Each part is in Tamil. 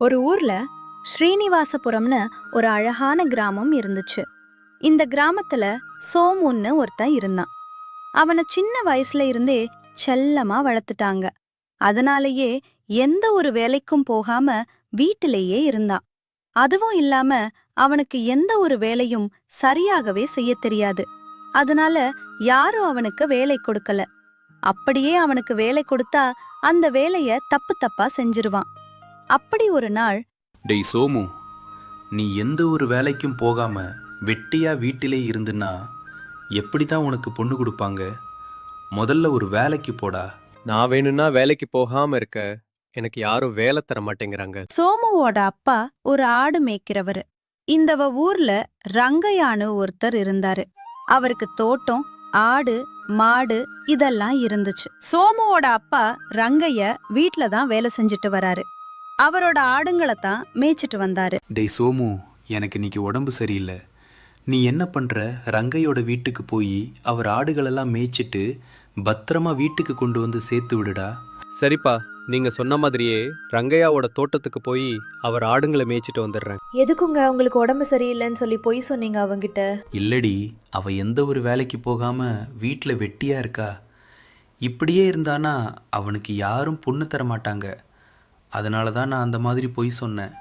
ஒரு ஊர்ல ஸ்ரீனிவாசபுரம்னு ஒரு அழகான கிராமம் இருந்துச்சு. இந்த கிராமத்துல சோமுன்னு ஒருத்தன் இருந்தான். அவனை சின்ன வயசுல இருந்தே செல்லமா வளர்த்துட்டாங்க. அதனாலேயே எந்த ஒரு வேலைக்கும் போகாம வீட்டிலேயே இருந்தான். அதுவும் இல்லாம அவனுக்கு எந்த ஒரு வேலையும் சரியாகவே செய்யத் தெரியாது. அதனால யாரும் அவனுக்கு வேலை கொடுக்கல. அப்படியே அவனுக்கு வேலை கொடுத்தா அந்த வேலைய தப்பு தப்பா செஞ்சிருவான். அப்படி ஒரு நாள் டேய் சோமு, நீ எந்த ஒரு வேலைக்கும் போகாம வெட்டியா வீட்டிலே இருந்துன்னா எப்படி தான் உனக்கு பொண்ணு கொடுப்பாங்க? முதல்ல ஒரு வேலைக்கு போடா. நான் வேணும்னா வேலைக்கு போகாம இருக்க எனக்கு யாரும் வேலை தர மாட்டேங்கிறாங்க. சோமுவோட அப்பா ஒரு ஆடு மேய்க்கிறவரு. இந்த ஊர்ல ரங்கையான்னு ஒருத்தர் இருந்தாரு. அவருக்கு தோட்டம், ஆடு, மாடு இதெல்லாம் இருந்துச்சு. சோமுவோட அப்பா ரங்கைய வீட்ல தான் வேலை செஞ்சுட்டு வராரு. அவரோட ஆடுங்களை தான் மேய்ச்சிட்டு வந்தாரு. டேய் சோமு, எனக்கு இன்னைக்கு உடம்பு சரியில்லை. நீ என்ன பண்ற? ரங்கையோட வீட்டுக்கு போய் அவர் ஆடுகளெல்லாம் மேய்ச்சிட்டு பத்திரமா வீட்டுக்கு கொண்டு வந்து சேர்த்து விடுடா. சரிப்பா, நீங்க சொன்ன மாதிரியே ரங்கையாவோட தோட்டத்துக்கு போய் அவர் ஆடுங்களை மேய்ச்சிட்டு வந்துடுறேன். எதுக்குங்க உங்களுக்கு உடம்பு சரியில்லைன்னு சொல்லி பொய் சொன்னீங்க அவங்கிட்ட? இல்லடி, அவ எந்த ஒரு வேலைக்கு போகாம வீட்டில் வெட்டியா இருக்கா. இப்படியே இருந்தானா அவனுக்கு யாரும் பொண்ணு தர மாட்டாங்க. அதனால தான் நான் அந்த மாதிரி பொய் சொன்னேன்.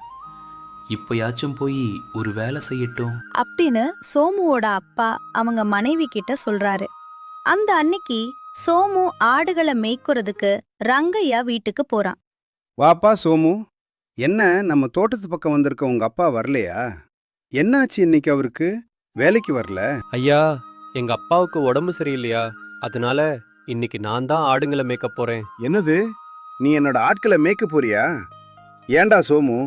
இப்போயாச்சும் போய் ஒரு வேலை செய்யட்டும் அப்படின்னு சோமுவோட அப்பா அவங்க மனைவி கிட்ட சொல்றாரு. அந்த அன்னைக்கு சோமு ஆடுகளை மேய்க்கிறதுக்கு ரங்கையா வீட்டுக்கு போறான். வாப்பா சோமு, என்ன நம்ம தோட்டத்து பக்கம் வந்திருக்க உங்க அப்பா வரலையா? என்னாச்சு இன்னைக்கு அவருக்கு? வேலைக்கு வரல? ஐயா, எங்க அப்பாவுக்கு உடம்பு சரியில்லையா, அதனால இன்னைக்கு நான் தான் ஆடுங்களை மேய்க்க போறேன். என்னது, நீ என்னோட ஆட்களை மேய்க்க போறியா? ஏண்டா சோமு,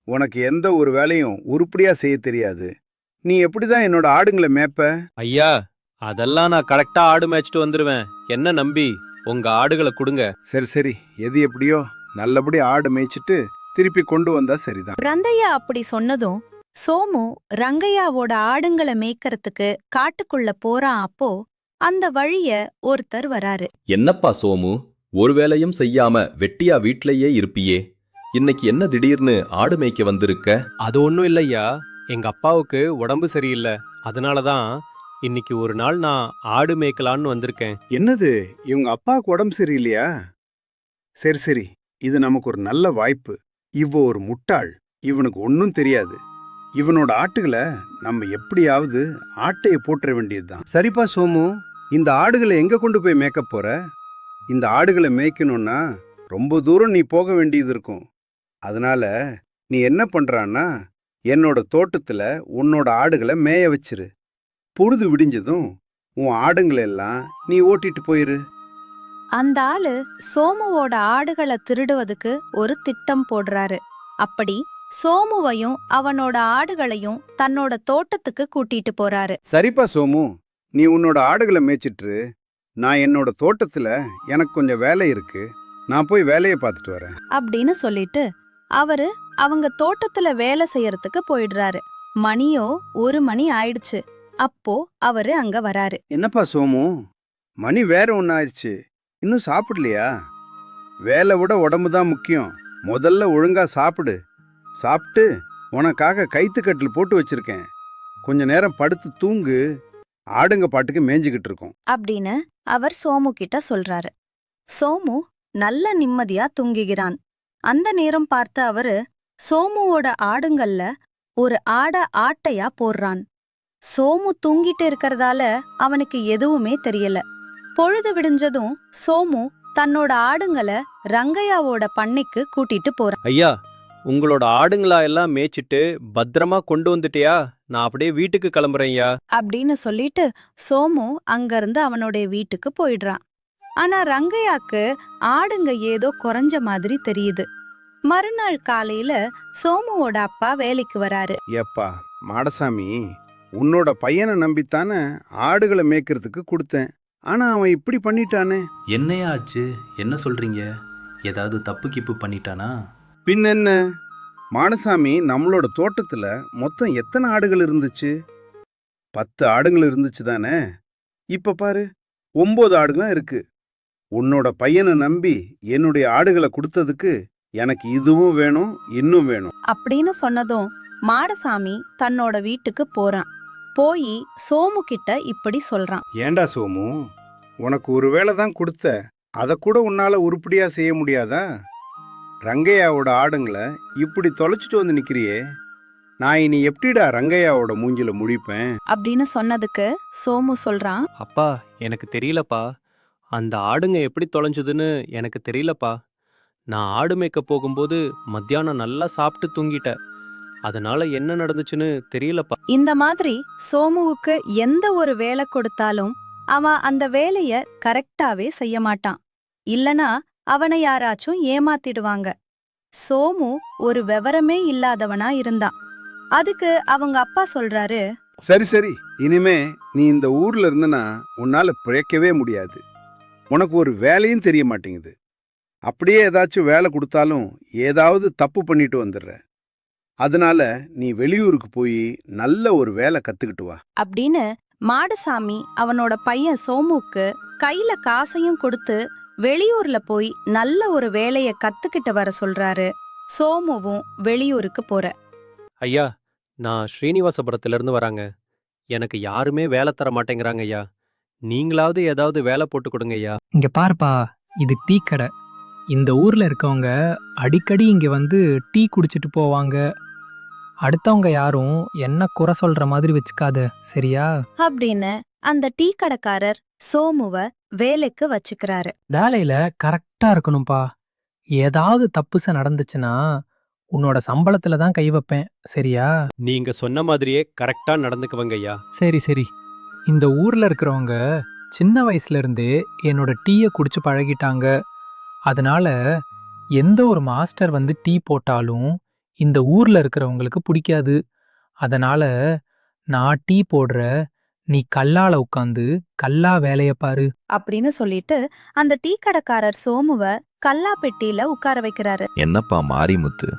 உனக்கு எந்த ஒரு வேலையும் உருப்படியா செய்ய தெரியாது. நீ எப்படிதான் என்னோட ஆடுங்களை மேய்ப்ப? ஐயா, அதெல்லாம் நான் கரெக்டா ஆடு மேய்ச்சிட்டு வந்துருவேன். என்ன நம்பி உங்க ஆடுகளை கொடுங்க. சரி சரி, எது எப்படியோ நல்லபடி ஆடு மேய்ச்சிட்டு திருப்பி கொண்டு வந்தா சரிதான். ரங்கையா அப்படி சொன்னதும் சோமு ரங்கையாவோட ஆடுங்களை மேய்க்கறதுக்கு காட்டுக்குள்ள போறான். அப்போ அந்த வழிய ஒருத்தர் வராரு. என்னப்பா சோமு, ஒரு வேலையும் செய்யாம வெட்டியா வீட்லயே இருப்பியே, இன்னைக்கு என்ன திடீர்னு ஆடு மேய்க்க வந்திருக்க? அது ஒன்றும் இல்லையா, எங்க அப்பாவுக்கு உடம்பு சரியில்லை, அதனால தான் இன்னைக்கு ஒரு நாள் நான் ஆடு மேய்க்கலான்னு வந்திருக்கேன். என்னது, இவங்க அப்பாவுக்கு உடம்பு சரியில்லையா? சரி சரி, இது நமக்கு ஒரு நல்ல வாய்ப்பு. இவ ஒரு முட்டாள், இவனுக்கு ஒன்னும் தெரியாது. இவனோட ஆட்டுகளை நம்ம எப்படியாவது ஆட்டைய போட்டுற வேண்டியதுதான். சரிப்பா சோமு, இந்த ஆடுகளை எங்க கொண்டு போய் மேய்க்க போற? இந்த ஆடுகளை மேய்க்கணும்னா ரொம்ப தூரம் நீ போக வேண்டியது இருக்கும். அதனால நீ என்ன பண்றான்னா, என்னோட தோட்டத்துல உன்னோட ஆடுகளை மேய வச்சிரு. பொழுது விடிஞ்சதும் உன் ஆடுங்களை எல்லாம் நீ ஓட்டிட்டு போயிரு. அந்த ஆளு சோமுவோட ஆடுகளை திருடுவதுக்கு ஒரு திட்டம் போடுறாரு. அப்படி சோமுவையும் அவனோட ஆடுகளையும் தன்னோட தோட்டத்துக்கு கூட்டிட்டு போறாரு. சரிப்பா சோமு, நீ உன்னோட ஆடுகளை மேய்ச்சிட்டு, நான் என்னோட தோட்டத்துல எனக்கு கொஞ்சம் வேலை இருக்கு, நான் போய் வேலையை பார்த்துட்டு வரேன் அப்படின்னு சொல்லிட்டு அவரு அவங்க தோட்டத்துல வேலை செய்யறதுக்கு போயிடுறாரு. மணியோ 1 மணி ஆயிடுச்சு. அப்போ அவரு அங்க வராரு. என்னப்பா சோமு, மணி வேற ஒன்னு ஆயிடுச்சு, இன்னும் சாப்பிடலையா? வேலை விட உடம்பு தான் முக்கியம். முதல்ல ஒழுங்கா சாப்பிடு. சாப்பிட்டு உனக்காக கைத்துக்கட்டில் போட்டு வச்சிருக்கேன். கொஞ்ச நேரம் படுத்து தூங்கு. ஆடுங்க பாட்டுக்கு மேய்ஞ்சுக்கிட்டு இருக்கோம் அப்படின்னு அவர் சோமு கிட்ட சொல்றாரு. சோமு நல்ல நிம்மதியா தூங்குகிறான். அந்த நேரம் பார்த்த அவரு சோமுவோட ஆடுங்கள்ல ஒரு ஆட்டையா போடுறான். சோமு தூங்கிட்டு இருக்கறதால அவனுக்கு எதுவுமே தெரியல. பொழுது விடிஞ்சதும் சோமு தன்னோட ஆடுங்களை ரங்கையாவோட பண்ணைக்கு கூட்டிட்டு போறான். ஐயா, உங்களோட ஆடுங்களா எல்லாம் மேய்ச்சிட்டு பத்திரமா கொண்டு வந்துட்டியா? நான் அப்படியே வீட்டுக்கு கிளம்புறேன் ஐயா. அப்படின்னு சொல்லிட்டு சோமு அங்கிருந்து அவனுடைய வீட்டுக்கு போயிடுறான். ஆனா ரங்கையாக்கு ஆடுங்க ஏதோ குறைஞ்ச மாதிரி தெரியுது. மறுநாள் காலையில சோமுவோட அப்பா வேலைக்கு வராரு. ஏப்பா மாடசாமி, உன்னோட பையனை நம்பித்தானே ஆடுகளை மேய்க்கிறதுக்கு கொடுத்தேன். ஆனா அவன் இப்படி பண்ணிட்டானே. என்னையா ஆச்சு? என்ன சொல்றீங்க? ஏதாவது தப்பு கிப்பு பண்ணிட்டானா? பின்னென்ன, மாடசாமி, நம்மளோட தோட்டத்துல மொத்தம் எத்தனை ஆடுகள் இருந்துச்சு? 10 ஆடுகள் இருந்துச்சு தானே? இப்ப பாரு, 9 ஆடுகளும் இருக்கு. உன்னோட பையனை நம்பி என்னுடைய ஆடுகளை கொடுத்ததுக்கு எனக்கு இதுவும் வேணும் இன்னும் வேணும். அப்படின்னு சொன்னதும் மாடசாமி தன்னோட வீட்டுக்கு போறான். போய் சோமு கிட்ட இப்படி சொல்றான். ஏண்டா சோமு, உனக்கு ஒரு வேளை தான் கொடுத்த, அதை கூட உன்னால உருப்படியா செய்ய முடியாதா? ரங்கையாவோட ஆடுங்களை இப்படி தொலைச்சிட்டு வந்து நிக்கிறியே, நான் இனி எப்படிடா ரங்கையாவோட மூஞ்சில முடிப்பேன்? அப்படின்னு சொன்னதுக்கு சோமு சொல்றான். அப்பா எனக்கு தெரியலப்பா, அந்த ஆடுங்க எப்படி தொலைஞ்சதுன்னு எனக்கு தெரியலப்பா. நான் ஆடு மேய்க்க போகும்போது மத்தியானம் நல்லா சாப்பிட்டு தூங்கிட்டேன். அதனால என்ன நடந்துச்சுன்னு தெரியலப்பா. இந்த மாதிரி சோமுவுக்கு எந்த ஒரு வேலை கொடுத்தாலும் அவன் அந்த வேலைய கரெக்டாவே செய்ய மாட்டான். இல்லனா அவனை யாராச்சும் ஏமாத்திடுவாங்க. சோமு ஒரு விவரமே இல்லாதவனா இருந்தான். அதுக்கு அவங்க அப்பா சொல்றாரு. சரி சரி, இனிமே நீ இந்த ஊர்ல இருந்தனா உன்னால பிழைக்கவே முடியாது. உனக்கு ஒரு வேலையும் தெரிய மாட்டேங்குது. அப்படியே ஏதாச்சும் வேலை கொடுத்தாலும் ஏதாவது தப்பு பண்ணிட்டு வந்துடுற. அதனால நீ வெளியூருக்கு போய் நல்ல ஒரு வேலை கத்துக்கிட்டு வா. அப்படின்னு மாடசாமி அவனோட பையன் சோமுக்கு கையில காசையும் கொடுத்து வெளியூர்ல போய் நல்ல ஒரு வேலைய கத்துக்கிட்டு வர சொல்றாரு. சோமுவும் வெளியூருக்கு போற. ஐயா, நான் ஸ்ரீனிவாசபுரத்திலிருந்து வராங்க. எனக்கு யாருமே வேலை தர மாட்டேங்கிறாங்க ஐயா. நீங்களாவது ஏதாவது வேலை போட்டு கொடுங்க ஐயா. இங்க பாருப்பா, இது டீ கடை. இந்த ஊர்ல இருக்கவங்க அடிக்கடி இங்க வந்து டீ குடிச்சிட்டு போவாங்க. அடுத்தவங்க யாரும் என்ன குறை சொல்ற மாதிரி வச்சுக்காத, சரியா? அப்படின்னு அந்த டீ கடைக்காரர் சோமுவ வேலைக்கு வச்சுக்கிறாரு. வேலையில கரெக்டா இருக்கணும்ப்பா. ஏதாவது தப்புச நடந்துச்சுன்னா உன்னோட சம்பளத்துல தான் கை வைப்பேன், சரியா? நீங்க சொன்ன மாதிரியே கரெக்டா நடந்துக்குவங்க ஐயா. சரி சரி. இந்த ஊர்ல இருக்கிறவங்க சின்ன வயசுல இருந்தே என்னோட டீயை குடிச்சு பழகிட்டாங்க. அதனால எந்த ஒரு மாஸ்டர் வந்து டீ போட்டாலும் இந்த ஊர்ல இருக்கிறவங்களுக்கு பிடிக்காது. அதனால நான் டீ போடுற, நீ கல்லால உட்காந்து கல்லா வேலைய பாரு. அப்படின்னு சொல்லிட்டு அந்த டீ கடைக்காரர் சோமுவ கல்லா பெட்டியில உட்கார வைக்கிறாரு. என்னப்பா மாரிமுத்து,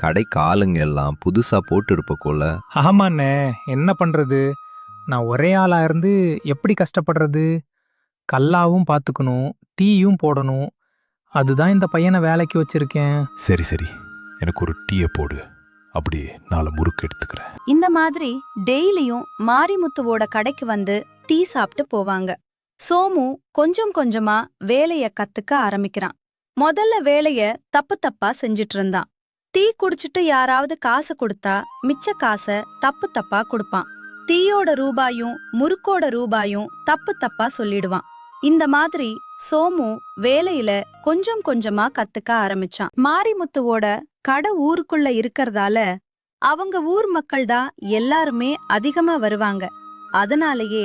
கடை காலுங்க எல்லாம் புதுசா போட்டு இருப்ப போல. ஆமாண்ணே, என்ன பண்றது? நான் ஒரே ஆளா இருந்து எப்படி கஷ்டப்படுறது? கல்லாவும் பார்த்துக்கணும், டீயும் போடணும். அதுதான் இந்த பையனை வேலைக்கு வச்சிருக்கேன். சரி சரி, எனக்கு ஒரு டீயை போடு, அப்படி 4 முறுக்கு எடுத்துக்கிறேன். இந்த மாதிரி டெய்லியும் மாரிமுத்துவோட கடைக்கு வந்து டீ சாப்பிட்டு போவாங்க. சோமு கொஞ்சம் கொஞ்சமா வேலைய கத்துக்க ஆரம்பிக்கிறான். முதல்ல வேலைய தப்பு தப்பா செஞ்சிட்டு இருந்தான். டீ குடிச்சிட்டு யாராவது காசு கொடுத்தா மிச்ச காசை தப்பு தப்பா கொடுப்பான். டீயோட ரூபாயும் முறுக்கோட ரூபாயும் தப்பு தப்பா சொல்லிடுவான். இந்த மாதிரி சோமு வேலையில கொஞ்சம் கொஞ்சமா கத்துக்க ஆரம்பிச்சான். மாரிமுத்துவோட கடை ஊருக்குள்ள இருக்கறதால அவங்க ஊர் மக்கள் தான் எல்லாருமே அதிகமா வருவாங்க. அதனாலேயே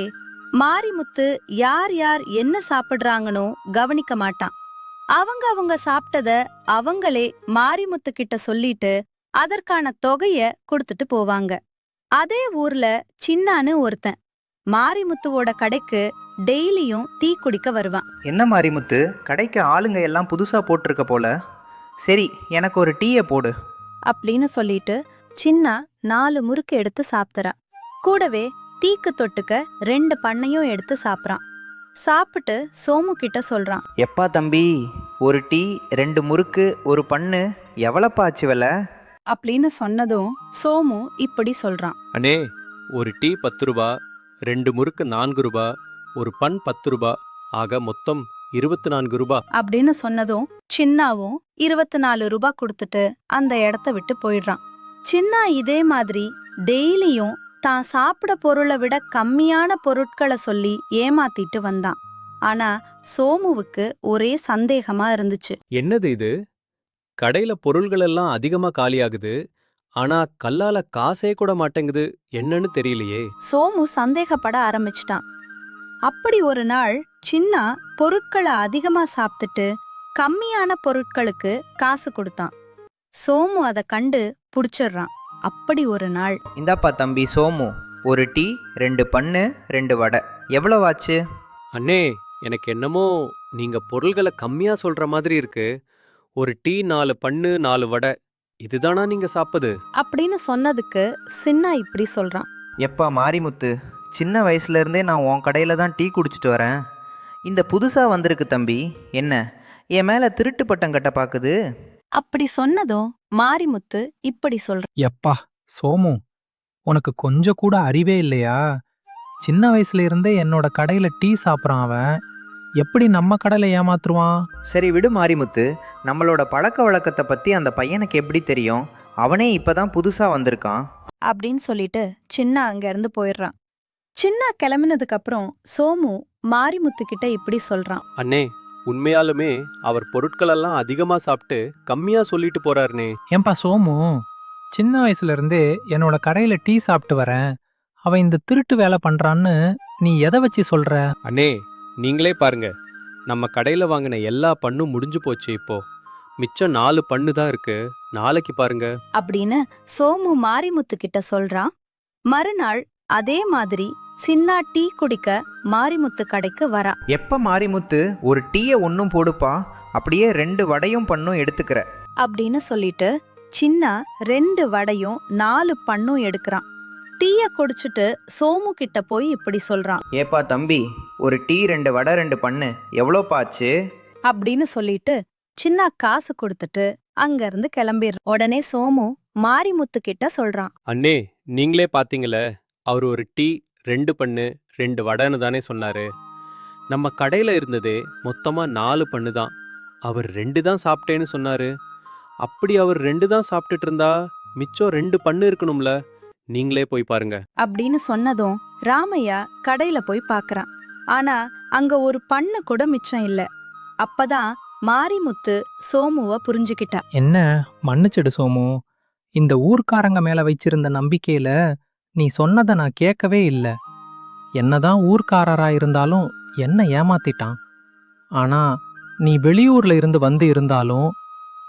மாரிமுத்து யார் யார் என்ன சாப்பிடுறாங்கன்னு கவனிக்க மாட்டான். அவங்க சாப்பிட்டத அவங்களே மாரிமுத்து கிட்ட சொல்லிட்டு அதற்கான தொகைய கொடுத்துட்டு போவாங்க. அதே ஊர்ல சின்னான்னு ஒருத்தன் மாரிமுத்துவோட கடைக்கு டெய்லியும் டீ குடிக்க வருவான். என்ன மாரிமுத்து, கடைக்கு ஆளுங்க எல்லாம் புதுசா போட்டிருக்க போல. சரி, எனக்கு ஒரு டீயை போடு அப்படின்னு சொல்லிட்டு சின்னா 4 முறுக்கு எடுத்து சாப்பிட்றா. கூடவே டீக்கு தொட்டுக்க 2 பண்ணையும் எடுத்து சாப்பிட்றான். சாப்பிட்டு சோமு கிட்ட சொல்றான். எப்பா தம்பி, ஒரு டீ 2 முறுக்கு ஒரு பண்ணு எவ்வளப்பா ஆச்சு விலை? அப்படின்னு சொன்னதும் சோமு இப்படி சொல்றான். அண்ணே, ஒரு டீ 10 ரூபா, 2 முறுக்கு 4 ரூபா, ஒரு பன் 10 ரூபா, ஆக மொத்தம் 24 ரூபா. அப்படின்னு சொன்னதும் சின்னாவும் 24 ரூபாய் கொடுத்துட்டு அந்த இடத்த விட்டு போயிடுறான். சின்னா இதே மாதிரி டெய்லியும் தான் சாப்பிட பொருளை விட கம்மியான பொருட்களை சொல்லி ஏமாத்திட்டு வந்தான். ஆனா சோமுவுக்கு ஒரே சந்தேகமா இருந்துச்சு. என்னது இது? கடையில பொருள்கள் எல்லாம் அதிகமா காலியாகுது, ஆனா கல்லால காசே கூட மாட்டேங்குது. என்னன்னு தெரியலையே. சோமு சந்தேகப்பட ஆரம்பிச்சிட்டான். அப்படி ஒரு நாள் சின்னா பொருட்களை அதிகமா சாப்பிட்டுட்டு கம்மியான பொருட்களுக்கு காசு கொடுத்தான். சோமு அதை கண்டு புடிச்சிடுறான். அப்படி ஒரு நாள், இந்தாப்பா தம்பி சோமு, ஒரு டீ 2 பண்ணு 2 வடை எவ்வளவாச்சு? அண்ணே, எனக்கு என்னமோ நீங்க பொருள்களை கம்மியா சொல்ற மாதிரி இருக்கு. ஒரு டீ 4 பண்ணு 4 வடை, இதுதானா நீங்க சாப்பிடுது? அப்படின்னு சொன்னதுக்கு சின்னா இப்படி சொல்றான். எப்பா மாரிமுத்து, சின்ன வயசுல இருந்தே நான் உன் கடையில் தான் டீ குடிச்சிட்டு வரேன். இந்த புதுசாக வந்திருக்கு தம்பி, என்ன என் மேலே திருட்டு பட்டம் கட்ட பார்க்குது? அப்படி சொன்னதும் மாரிமுத்து இப்படி சொல்றான். எப்பா சோமு, உனக்கு கொஞ்சம் கூட அறிவே இல்லையா? சின்ன வயசுல இருந்தே என்னோட கடையில டீ சாப்பிட்றான் அவன். எப்படி நம்ம கடையில ஏமாத்துருவான்? சரி விடு மாரிமுத்து, நம்மளோட பழக்க வழக்கத்தை பற்றி அந்த பையனுக்கு எப்படி தெரியும்? அவனே இப்பதான் புதுசாக வந்திருக்கான். அப்படின்னு சொல்லிட்டு சின்னா அங்கிருந்து போயிடுறான். சின்னா கிளம்பினதுக்கு அப்புறம் சோமு மாரிமுத்து கிட்ட இப்படி சொல்றான். அண்ணே, உண்மையாலுமே அவர் பொருட்களெல்லாம் அதிகமா சாப்பிட்டு கம்மியா சொல்லிட்டு போறாருனே. ஏன்பா சோமு, சின்ன வயசுல இருந்தே என்னோட கடையில டீ சாப்பிட்டு வரேன். அவன் இந்த திருட்டு வேலை பண்றான்னு நீ எதை வச்சு சொல்ற? அண்ணே, நீங்களே பாருங்க, நம்ம கடையில வாங்கின எல்லா பண்ணும் முடிஞ்சு போச்சு. இப்போ மிச்சம் 4 பண்ணு தான் இருக்கு. நாளைக்கு பாருங்க. அப்படின்னு சோமு மாரிமுத்து கிட்ட சொல்றான். மறுநாள் அதே மாதிரி சின்னா டீ குடிக்க மாரிமுத்து கடைக்கு வரா. எப்போ மாரிமுத்து ஒரு டீயை ஒன்றும் போடுப்பா, அப்படியே 2 வடையும் பண்ணும் எடுத்துக்கிற. அப்படின்னு சொல்லிட்டு சின்னா 2 வடையும் 4 பண்ணும் எடுக்கிறான். டீய குடிச்சிட்டு சோமு கிட்ட போய் இப்படி சொல்றான். ஏப்பா தம்பி, ஒரு டீ 2 வடை 2 பண்ணு எவ்வளோப்பா ஆச்சு? அப்படின்னு சொல்லிட்டு சின்னா காசு கொடுத்துட்டு அங்கிருந்து கிளம்பிடுறான். உடனே சோமு மாரிமுத்து கிட்ட சொல்றான். அண்ணே, நீங்களே பாத்தீங்களே, அவர் ஒரு டீ 2 பண்ணு 2 வடைன்னு தானே சொன்னாரு. நம்ம கடையில இருந்ததே மொத்தமா 4 பண்ணு தான். அவர் 2 தான் சாப்பிட்டேன்னு சொன்னாரு. அப்படி அவர் 2 தான் சாப்பிட்டுட்டு இருந்தா மிச்சம் 2 பண்ணு இருக்கணும்ல. நீங்களே போய் பாருங்க. அப்படின்னு சொன்னதும் ராமையா கடையில போய் பார்க்கறான். ஆனா அங்க ஒரு பண்ணு கூட மிச்சம் இல்ல. அப்பதான் மாரிமுத்து சோமுவ புரிஞ்சுக்கிட்டா. என்ன மன்னிச்சிடு சோமு, இந்த ஊர்க்காரங்க மேல வச்சிருந்த நம்பிக்கையில நீ சொன்னதை நான் கேட்கவே இல்லை. என்னதான் ஊர்க்காரரா இருந்தாலும் என்ன ஏமாத்திட்டான். ஆனா நீ வெளியூர்ல இருந்து வந்து இருந்தாலும்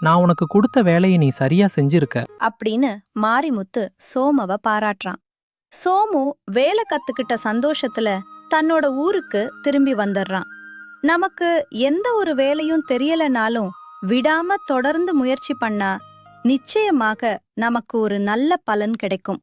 நான் உனக்கு கொடுத்த வேலையை நீ சரியா செஞ்சிருக்க. அப்படின்னு மாரிமுத்து சோமவ பாராட்டுறான். சோமு வேலை கத்துக்கிட்ட சந்தோஷத்துல தன்னோட ஊருக்கு திரும்பி வந்துடுறான். நமக்கு எந்த ஒரு வேலையும் தெரியலனாலும் விடாம தொடர்ந்து முயற்சி பண்ணா நிச்சயமாக நமக்கு ஒரு நல்ல பலன் கிடைக்கும்.